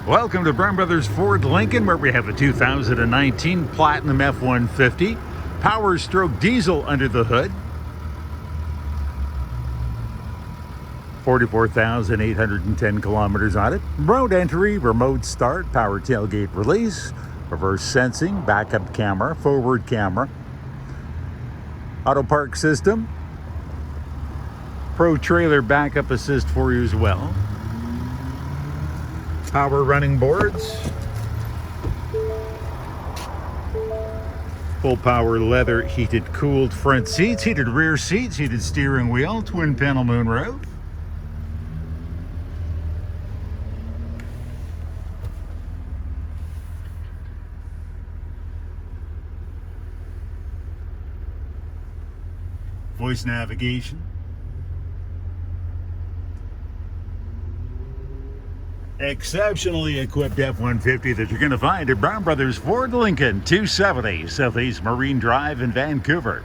Welcome to Brown Brothers Ford Lincoln, where we have a 2019 Platinum F-150, Power Stroke diesel under the hood. 44,810 kilometers on it. Road entry, remote start, power tailgate release, reverse sensing, backup camera, forward camera, auto park system, pro trailer backup assist for you as well. Power running boards, full power leather heated cooled front seats, heated rear seats, heated steering wheel, twin panel moonroof. Voice navigation. Exceptionally equipped F-150 that you're going to find at Brown Brothers Ford Lincoln, 270 Southeast Marine Drive in Vancouver.